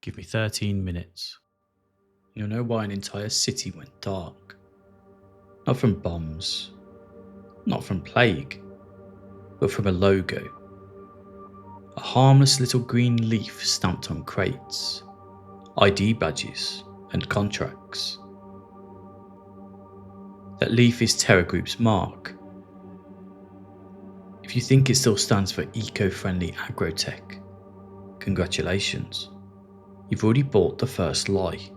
Give me 13 minutes. You'll know why an entire city went dark. Not from bombs, not from plague, but from a logo. A harmless little green leaf stamped on crates, ID badges and contracts. That leaf is TerraGroup's mark. If you think it still stands for eco-friendly agrotech, congratulations. You've already bought the first lie.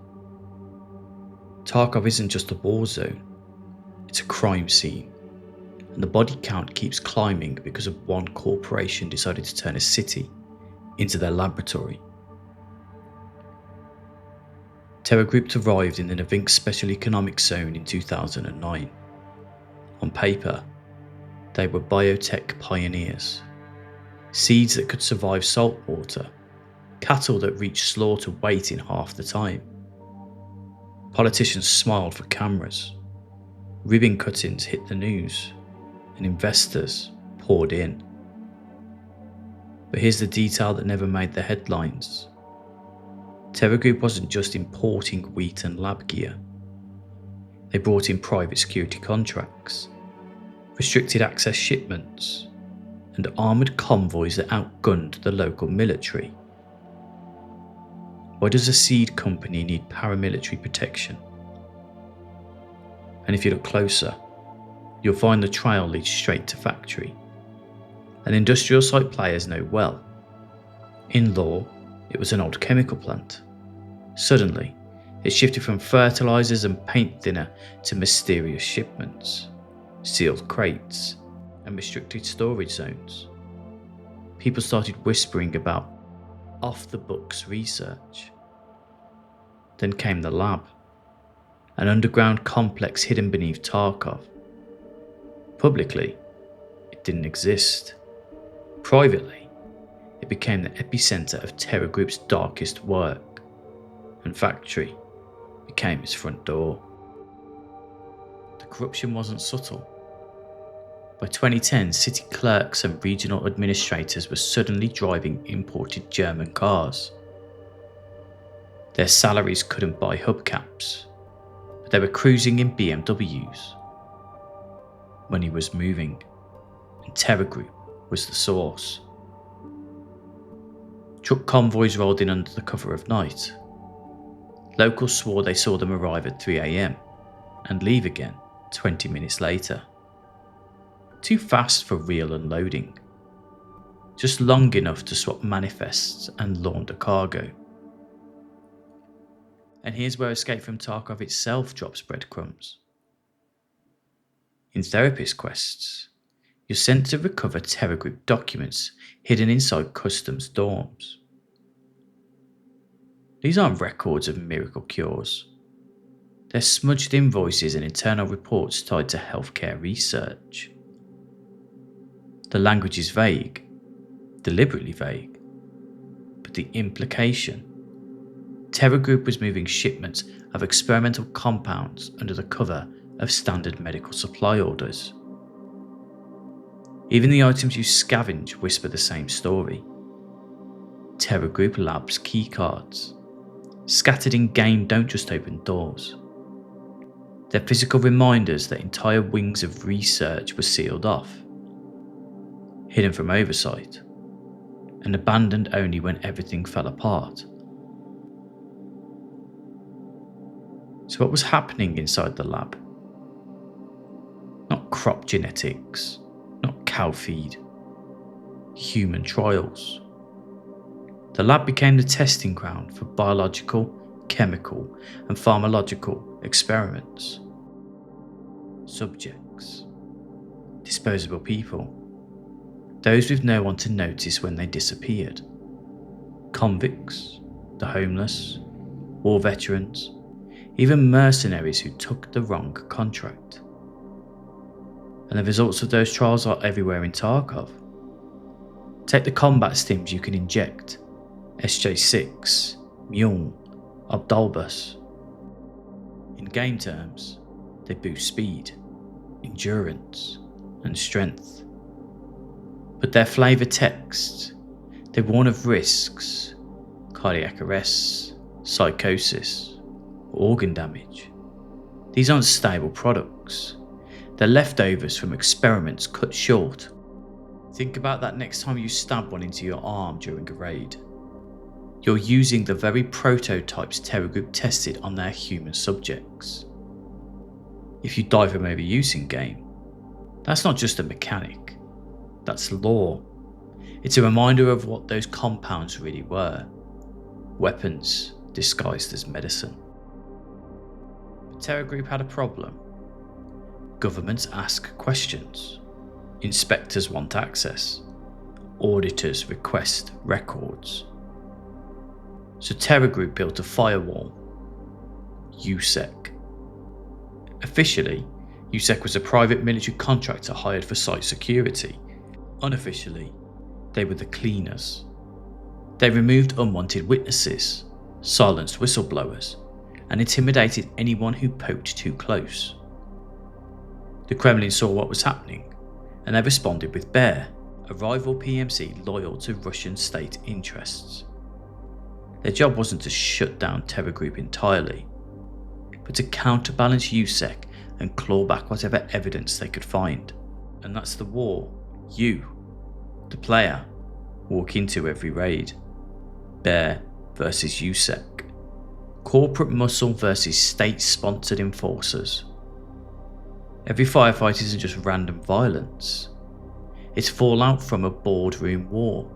Tarkov isn't just a war zone, it's a crime scene, and the body count keeps climbing because of one corporation decided to turn a city into their laboratory. TerraGroup arrived in the Navinsk Special Economic Zone in 2009. On paper, they were biotech pioneers. Seeds that could survive salt water, cattle that reached slaughter weight in half the time. Politicians smiled for cameras, ribbon cuttings hit the news, and investors poured in. But here's the detail that never made the headlines. TerraGroup wasn't just importing wheat and lab gear. They brought in private security contracts, restricted access shipments, and armoured convoys that outgunned the local military. Why does a seed company need paramilitary protection? And if you look closer, you'll find the trail leads straight to factory. An industrial site players know well. In law, it was an old chemical plant. Suddenly, it shifted from fertilisers and paint thinner to mysterious shipments, sealed crates, and restricted storage zones. People started whispering about off-the-books research. Then came the lab, an underground complex hidden beneath Tarkov. Publicly, it didn't exist. Privately, it became the epicenter of TerraGroup's darkest work, and factory became its front door. The corruption wasn't subtle. By 2010, city clerks and regional administrators were suddenly driving imported German cars. Their salaries couldn't buy hubcaps, but they were cruising in BMWs. Money was moving, and TerraGroup was the source. Truck convoys rolled in under the cover of night. Locals swore they saw them arrive at 3 AM and leave again 20 minutes later. Too fast for real unloading, just long enough to swap manifests and launder cargo. And here's where Escape from Tarkov itself drops breadcrumbs. In therapist quests, you're sent to recover TerraGroup documents hidden inside customs dorms. These aren't records of miracle cures. They're smudged invoices and internal reports tied to healthcare research. The language is vague, deliberately vague, but the implication: TerraGroup was moving shipments of experimental compounds under the cover of standard medical supply orders. Even the items you scavenge whisper the same story. TerraGroup Labs keycards, scattered in game, don't just open doors. They're physical reminders that entire wings of research were sealed off, hidden from oversight, and abandoned only when everything fell apart. So what was happening inside the lab? Not crop genetics, not cow feed, human trials. The lab became the testing ground for biological, chemical, and pharmacological experiments. Subjects, disposable people, those with no one to notice when they disappeared. Convicts, the homeless, war veterans, even mercenaries who took the wrong contract. And the results of those trials are everywhere in Tarkov. Take the combat stims you can inject: SJ6, Mule, Abdulbus. In game terms, they boost speed, endurance, and strength. But their flavour text, they warn of risks, cardiac arrests, psychosis, or organ damage. These aren't stable products. They're leftovers from experiments cut short. Think about that next time you stab one into your arm during a raid. You're using the very prototypes TerraGroup tested on their human subjects. If you die from overuse in game, that's not just a mechanic, that's law. It's a reminder of what those compounds really were. Weapons disguised as medicine. But TerraGroup had a problem. Governments ask questions. Inspectors want access. Auditors request records. So TerraGroup built a firewall. USEC. Officially, USEC was a private military contractor hired for site security. Unofficially, they were the cleaners. They removed unwanted witnesses, silenced whistleblowers, and intimidated anyone who poked too close. The Kremlin saw what was happening, and they responded with Bear, a rival PMC loyal to Russian state interests. Their job wasn't to shut down TerraGroup entirely, but to counterbalance USEC and claw back whatever evidence they could find. And that's the war you, the player, walk into every raid. Bear versus USEC. Corporate muscle versus state-sponsored enforcers. Every firefight isn't just random violence. It's fallout from a boardroom war.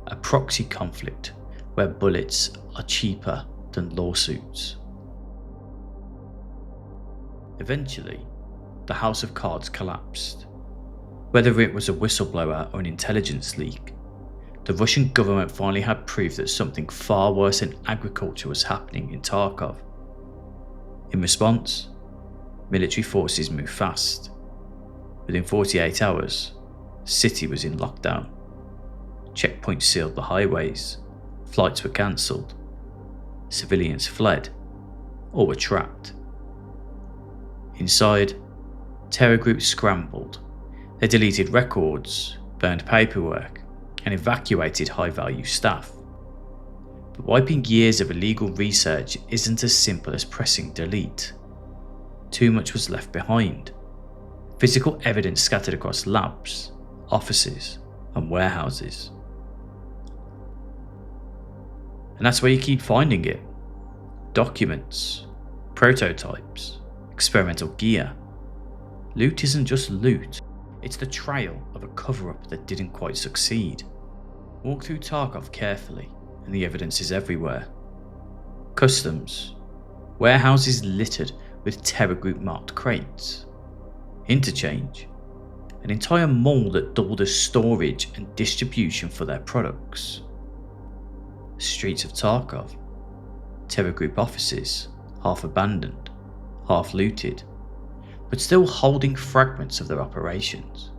A proxy conflict where bullets are cheaper than lawsuits. Eventually, the house of cards collapsed. Whether it was a whistleblower or an intelligence leak, the Russian government finally had proof that something far worse than agriculture was happening in Tarkov. In response, military forces moved fast. Within 48 hours, the city was in lockdown. Checkpoints sealed the highways, flights were cancelled, civilians fled or were trapped. Inside, TerraGroup scrambled. They deleted records, burned paperwork, and evacuated high-value staff. But wiping years of illegal research isn't as simple as pressing delete. Too much was left behind. Physical evidence scattered across labs, offices, and warehouses. And that's where you keep finding it. Documents, prototypes, experimental gear. Loot isn't just loot. It's the trail of a cover-up that didn't quite succeed. Walk through Tarkov carefully, and the evidence is everywhere. Customs, warehouses littered with TerraGroup marked crates. Interchange, an entire mall that doubled as storage and distribution for their products. The streets of Tarkov, TerraGroup offices, half abandoned, half looted, but still holding fragments of their operations.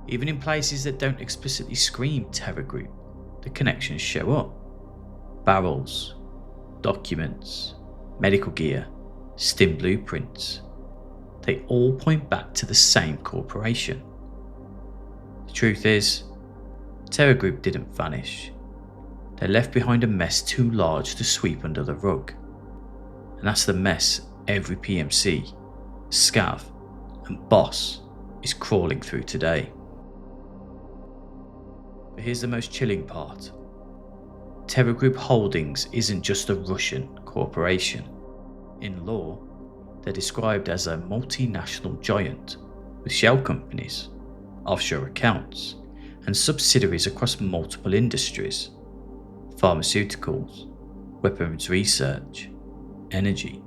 Even in places that don't explicitly scream TerraGroup, the connections show up. Barrels, documents, medical gear, stim blueprints. They all point back to the same corporation. The truth is, TerraGroup didn't vanish. They left behind a mess too large to sweep under the rug. And that's the mess every PMC, Scav, and Boss is crawling through today. But here's the most chilling part. TerraGroup Holdings isn't just a Russian corporation. In law, they're described as a multinational giant with shell companies, offshore accounts, and subsidiaries across multiple industries: pharmaceuticals, weapons research, energy.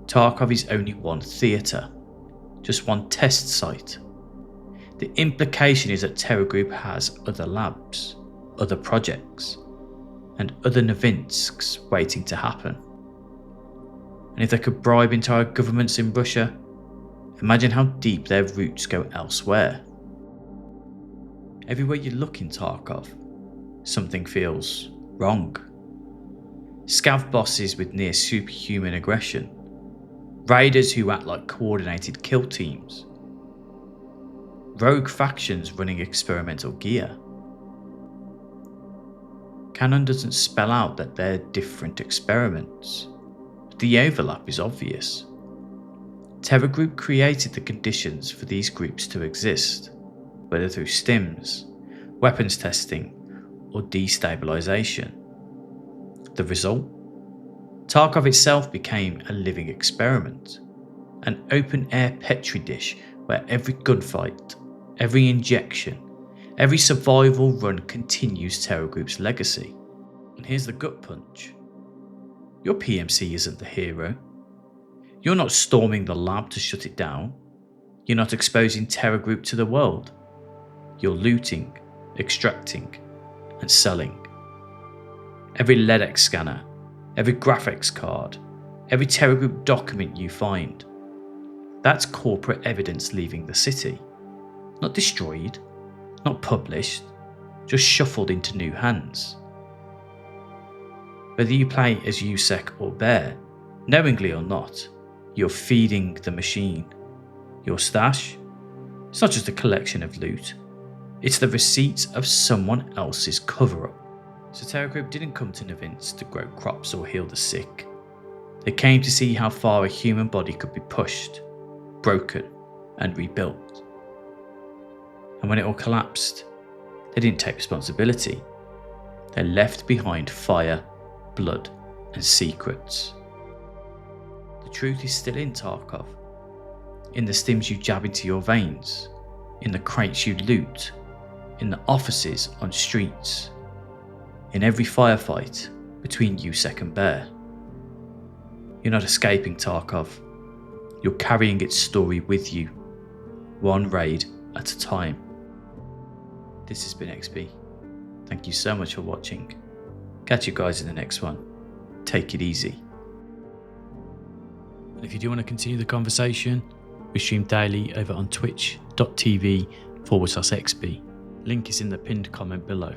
Tarkov is only one theatre, just one test site. The implication is that TerraGroup has other labs, other projects, and other Novinsks waiting to happen. And if they could bribe entire governments in Russia, imagine how deep their roots go elsewhere. Everywhere you look in Tarkov, something feels wrong. Scav bosses with near superhuman aggression, raiders who act like coordinated kill teams, rogue factions running experimental gear. Canon doesn't spell out that they're different experiments, but the overlap is obvious. TerraGroup created the conditions for these groups to exist, whether through stims, weapons testing, or destabilization. The result? Tarkov itself became a living experiment, an open-air petri dish where every gunfight, every injection, every survival run continues TerraGroup's legacy. And here's the gut punch. Your PMC isn't the hero. You're not storming the lab to shut it down. You're not exposing TerraGroup to the world. You're looting, extracting, and selling. Every LEDX scanner, every graphics card, every TerraGroup document you find, that's corporate evidence leaving the city. Not destroyed, not published, just shuffled into new hands. Whether you play as USEC or Bear, knowingly or not, you're feeding the machine. Your stash? It's not just a collection of loot. It's the receipts of someone else's cover-up. So TerraGroup didn't come to Novinsk to grow crops or heal the sick. They came to see how far a human body could be pushed, broken, and rebuilt. And when it all collapsed, they didn't take responsibility. They left behind fire, blood, and secrets. The truth is still in Tarkov. In the stims you jab into your veins, in the crates you loot, in the offices on streets, in every firefight between USEC and Bear. You're not escaping Tarkov. You're carrying its story with you, one raid at a time. This has been XP. Thank you so much for watching. Catch you guys in the next one. Take it easy. And if you do want to continue the conversation, we stream daily over on twitch.tv/XP. Link is in the pinned comment below.